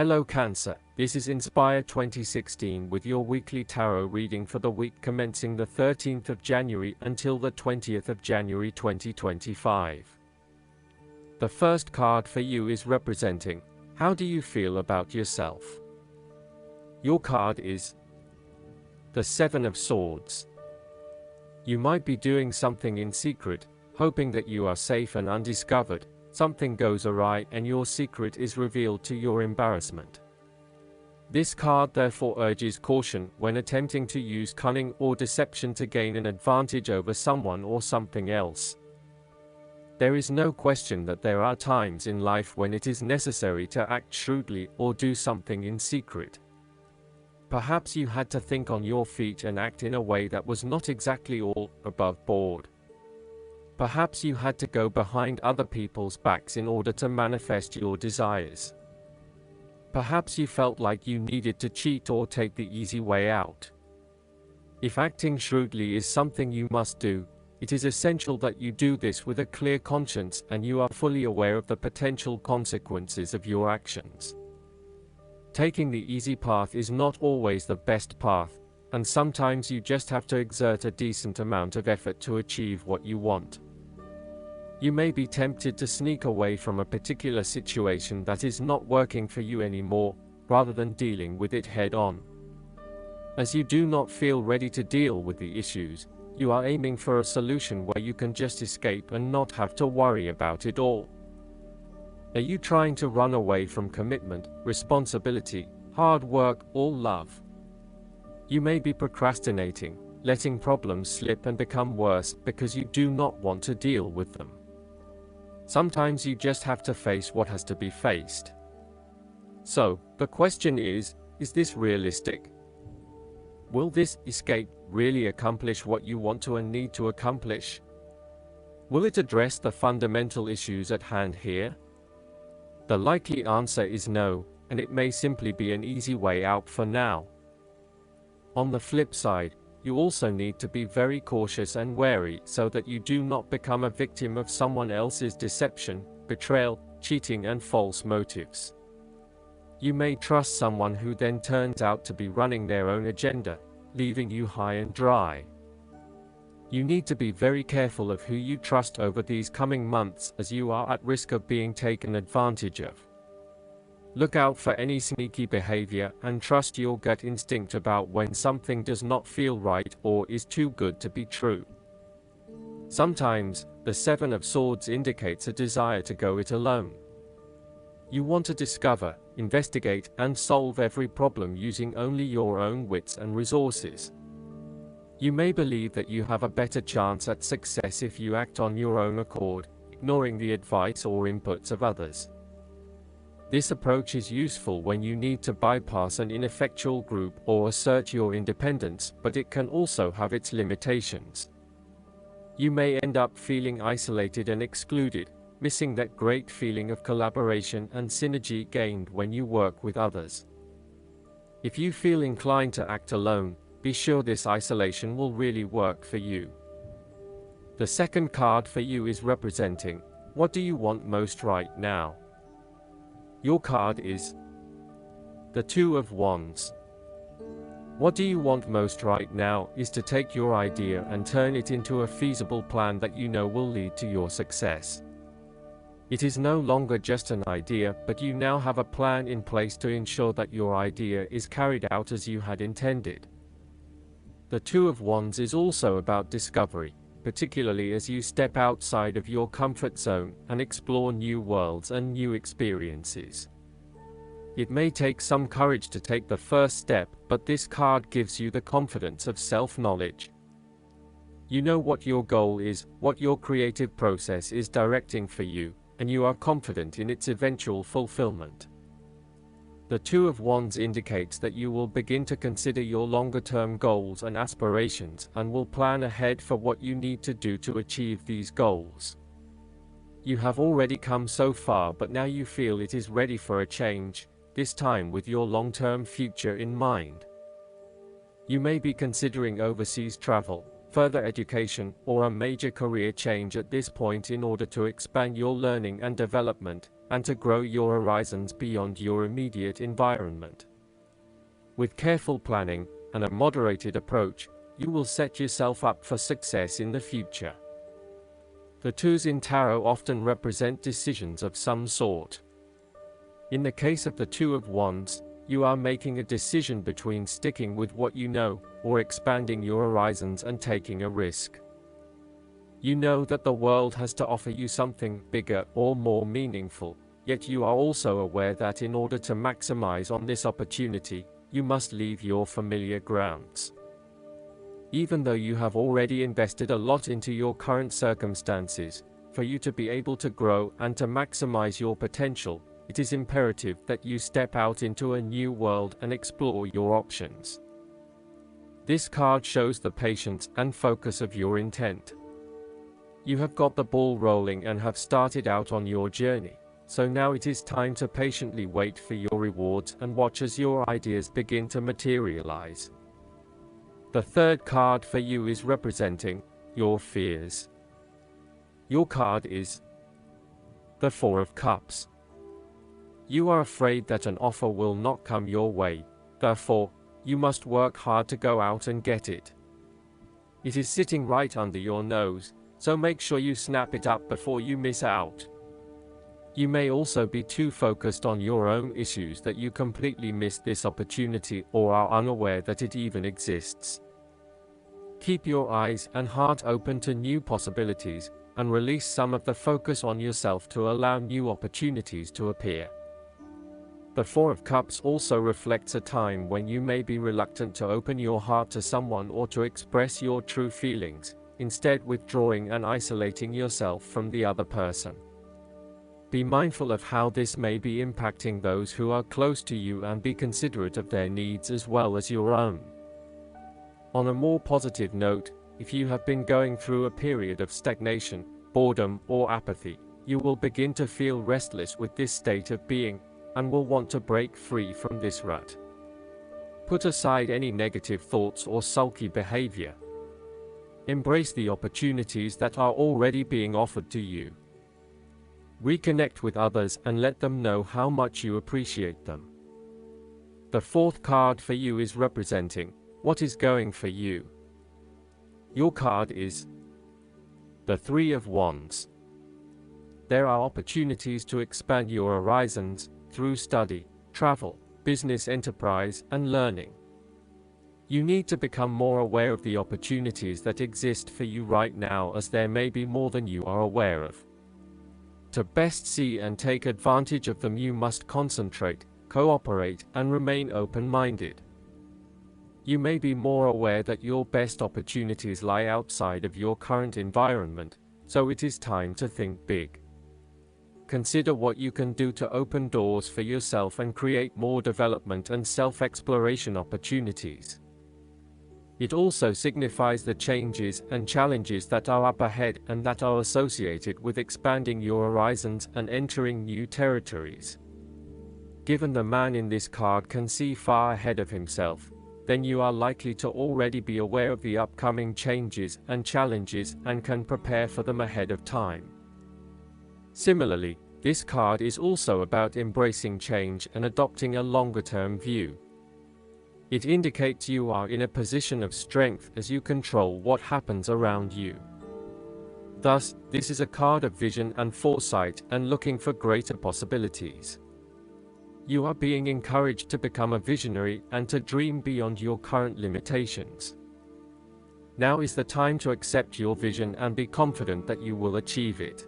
Hello Cancer, this is Inspire 2016 with your weekly tarot reading for the week commencing the 13th of January until the 20th of January 2025. The first card for you is representing, how do you feel about yourself? Your card is the Seven of Swords. You might be doing something in secret, hoping that you are safe and undiscovered. Something goes awry and your secret is revealed to your embarrassment. This card therefore urges caution when attempting to use cunning or deception to gain an advantage over someone or something else. There is no question that there are times in life when it is necessary to act shrewdly or do something in secret. Perhaps you had to think on your feet and act in a way that was not exactly all above board. Perhaps you had to go behind other people's backs in order to manifest your desires. Perhaps you felt like you needed to cheat or take the easy way out. If acting shrewdly is something you must do, it is essential that you do this with a clear conscience and you are fully aware of the potential consequences of your actions. Taking the easy path is not always the best path, and sometimes you just have to exert a decent amount of effort to achieve what you want. You may be tempted to sneak away from a particular situation that is not working for you anymore, rather than dealing with it head-on. As you do not feel ready to deal with the issues, you are aiming for a solution where you can just escape and not have to worry about it all. Are you trying to run away from commitment, responsibility, hard work, or love? You may be procrastinating, letting problems slip and become worse because you do not want to deal with them. Sometimes you just have to face what has to be faced. So, the question is this realistic? Will this escape really accomplish what you want to and need to accomplish? Will it address the fundamental issues at hand here? The likely answer is no, and it may simply be an easy way out for now. On the flip side, you also need to be very cautious and wary so that you do not become a victim of someone else's deception, betrayal, cheating and false motives. You may trust someone who then turns out to be running their own agenda, leaving you high and dry. You need to be very careful of who you trust over these coming months as you are at risk of being taken advantage of. Look out for any sneaky behavior and trust your gut instinct about when something does not feel right or is too good to be true. Sometimes, the Seven of Swords indicates a desire to go it alone. You want to discover, investigate, and solve every problem using only your own wits and resources. You may believe that you have a better chance at success if you act on your own accord, ignoring the advice or inputs of others. This approach is useful when you need to bypass an ineffectual group or assert your independence, but it can also have its limitations. You may end up feeling isolated and excluded, missing that great feeling of collaboration and synergy gained when you work with others. If you feel inclined to act alone, be sure this isolation will really work for you. The second card for you is representing, what do you want most right now? Your card is the Two of Wands. What do you want most right now is to take your idea and turn it into a feasible plan that you know will lead to your success. It is no longer just an idea, but you now have a plan in place to ensure that your idea is carried out as you had intended. The Two of Wands is also about discovery, particularly as you step outside of your comfort zone and explore new worlds and new experiences. It may take some courage to take the first step, but this card gives you the confidence of self-knowledge. You know what your goal is, what your creative process is directing for you, and you are confident in its eventual fulfillment. The Two of Wands indicates that you will begin to consider your longer-term goals and aspirations and will plan ahead for what you need to do to achieve these goals. You have already come so far, but now you feel it is ready for a change, this time with your long-term future in mind. You may be considering overseas travel, further education, or a major career change at this point in order to expand your learning and development, and to grow your horizons beyond your immediate environment. With careful planning and a moderated approach, you will set yourself up for success in the future. The twos in tarot often represent decisions of some sort. In the case of the Two of Wands, you are making a decision between sticking with what you know or expanding your horizons and taking a risk. You know that the world has to offer you something bigger or more meaningful, yet you are also aware that in order to maximize on this opportunity, you must leave your familiar grounds. Even though you have already invested a lot into your current circumstances, for you to be able to grow and to maximize your potential, it is imperative that you step out into a new world and explore your options. This card shows the patience and focus of your intent. You have got the ball rolling and have started out on your journey, so now it is time to patiently wait for your rewards and watch as your ideas begin to materialize. The third card for you is representing your fears. Your card is the Four of Cups. You are afraid that an offer will not come your way, therefore, you must work hard to go out and get it. It is sitting right under your nose, so make sure you snap it up before you miss out. You may also be too focused on your own issues that you completely miss this opportunity or are unaware that it even exists. Keep your eyes and heart open to new possibilities, and release some of the focus on yourself to allow new opportunities to appear. The Four of Cups also reflects a time when you may be reluctant to open your heart to someone or to express your true feelings, instead withdrawing and isolating yourself from the other person. Be mindful of how this may be impacting those who are close to you and be considerate of their needs as well as your own. On a more positive note, if you have been going through a period of stagnation, boredom, or apathy, you will begin to feel restless with this state of being, and will want to break free from this rut. Put aside any negative thoughts or sulky behavior. Embrace the opportunities that are already being offered to you. Reconnect with others and let them know how much you appreciate them. The fourth card for you is representing what is going for you. Your card is the Three of Wands. There are opportunities to expand your horizons through study, travel, business enterprise, and learning. You need to become more aware of the opportunities that exist for you right now, as there may be more than you are aware of. To best see and take advantage of them, you must concentrate, cooperate, and remain open-minded. You may be more aware that your best opportunities lie outside of your current environment, so it is time to think big. Consider what you can do to open doors for yourself and create more development and self-exploration opportunities. It also signifies the changes and challenges that are up ahead and that are associated with expanding your horizons and entering new territories. Given the man in this card can see far ahead of himself, then you are likely to already be aware of the upcoming changes and challenges and can prepare for them ahead of time. Similarly, this card is also about embracing change and adopting a longer-term view. It indicates you are in a position of strength as you control what happens around you. Thus, this is a card of vision and foresight and looking for greater possibilities. You are being encouraged to become a visionary and to dream beyond your current limitations. Now is the time to accept your vision and be confident that you will achieve it.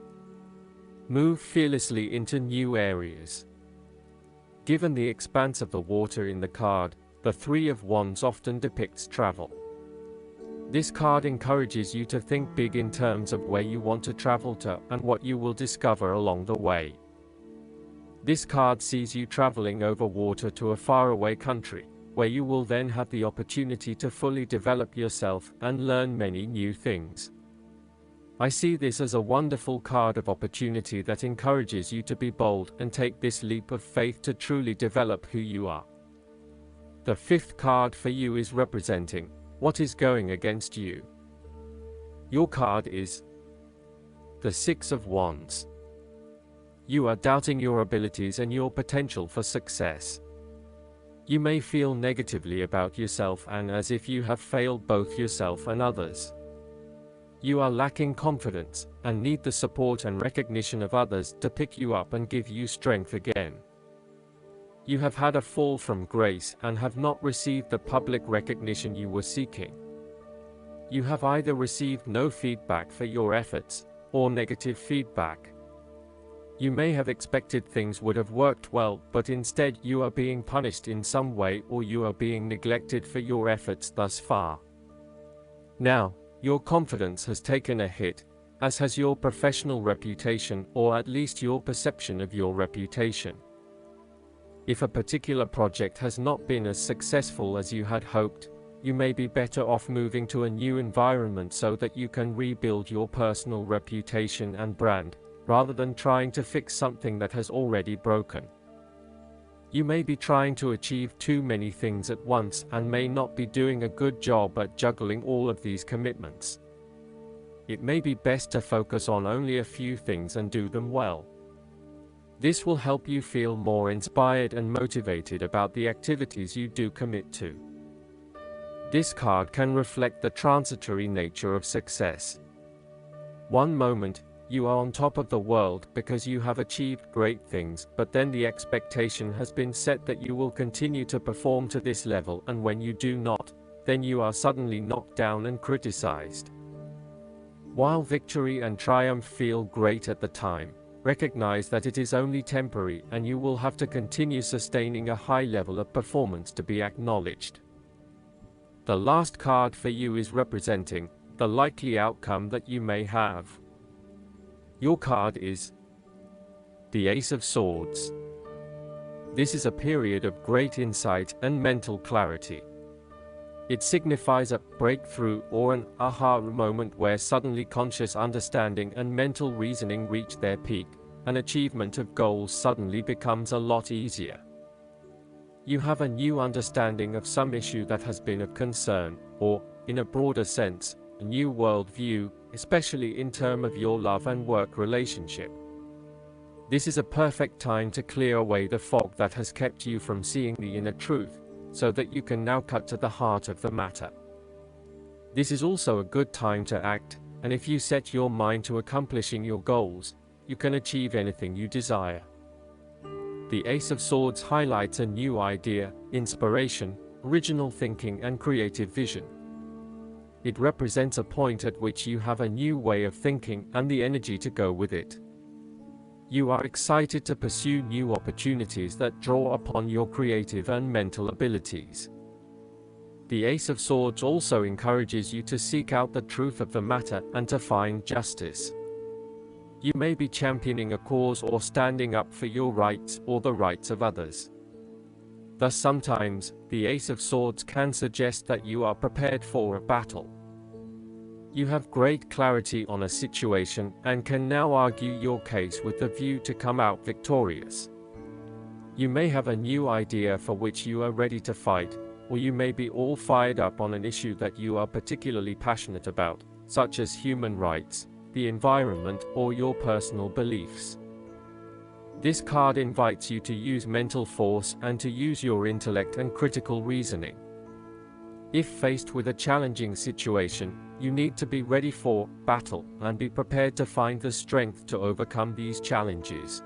Move fearlessly into new areas. Given the expanse of the water in the card, the Three of Wands often depicts travel. This card encourages you to think big in terms of where you want to travel to and what you will discover along the way. This card sees you traveling over water to a faraway country, where you will then have the opportunity to fully develop yourself and learn many new things. I see this as a wonderful card of opportunity that encourages you to be bold and take this leap of faith to truly develop who you are. The fifth card for you is representing what is going against you. Your card is the Six of Wands. You are doubting your abilities and your potential for success. You may feel negatively about yourself and as if you have failed both yourself and others. You are lacking confidence and need the support and recognition of others to pick you up and give you strength again. You have had a fall from grace and have not received the public recognition you were seeking. You have either received no feedback for your efforts or negative feedback. You may have expected things would have worked well, but instead you are being punished in some way or you are being neglected for your efforts thus far. Now, your confidence has taken a hit, as has your professional reputation, or at least your perception of your reputation. If a particular project has not been as successful as you had hoped, you may be better off moving to a new environment so that you can rebuild your personal reputation and brand, rather than trying to fix something that has already broken. You may be trying to achieve too many things at once and may not be doing a good job at juggling all of these commitments. It may be best to focus on only a few things and do them well. This will help you feel more inspired and motivated about the activities you do commit to. This card can reflect the transitory nature of success. One moment, you are on top of the world because you have achieved great things, but then the expectation has been set that you will continue to perform to this level, and when you do not, then you are suddenly knocked down and criticized. While victory and triumph feel great at the time, recognize that it is only temporary and you will have to continue sustaining a high level of performance to be acknowledged. The last card for you is representing the likely outcome that you may have. Your card is the Ace of Swords. This is a period of great insight and mental clarity. It signifies a breakthrough or an aha moment where suddenly conscious understanding and mental reasoning reach their peak, and achievement of goals suddenly becomes a lot easier. You have a new understanding of some issue that has been of concern, or, in a broader sense, a new worldview, especially in terms of your love and work relationship. This is a perfect time to clear away the fog that has kept you from seeing the inner truth, so that you can now cut to the heart of the matter. This is also a good time to act, and if you set your mind to accomplishing your goals, you can achieve anything you desire. The Ace of Swords highlights a new idea, inspiration, original thinking and creative vision. It represents a point at which you have a new way of thinking and the energy to go with it. You are excited to pursue new opportunities that draw upon your creative and mental abilities. The Ace of Swords also encourages you to seek out the truth of the matter and to find justice. You may be championing a cause or standing up for your rights or the rights of others. Thus sometimes, the Ace of Swords can suggest that you are prepared for a battle. You have great clarity on a situation and can now argue your case with the view to come out victorious. You may have a new idea for which you are ready to fight, or you may be all fired up on an issue that you are particularly passionate about, such as human rights, the environment, or your personal beliefs. This card invites you to use mental force and to use your intellect and critical reasoning. If faced with a challenging situation, you need to be ready for battle and be prepared to find the strength to overcome these challenges.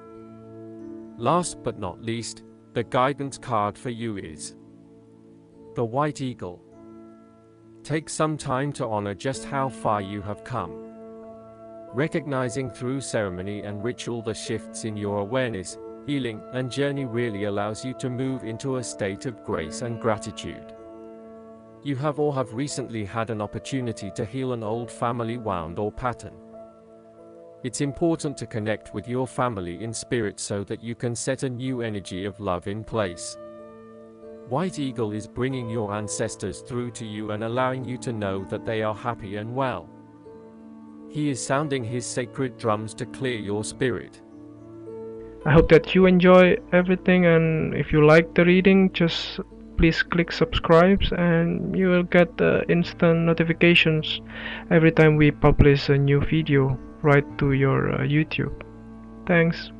Last but not least, the guidance card for you is the White Eagle. Take some time to honor just how far you have come. Recognizing through ceremony and ritual the shifts in your awareness, healing, and journey really allows you to move into a state of grace and gratitude. You have or have recently had an opportunity to heal an old family wound or pattern. It's important to connect with your family in spirit so that you can set a new energy of love in place. White Eagle is bringing your ancestors through to you and allowing you to know that they are happy and well. He is sounding his sacred drums to clear your spirit. I hope that you enjoy everything, and if you like the reading, just please click subscribe and you will get instant notifications every time we publish a new video right to your YouTube. Thanks.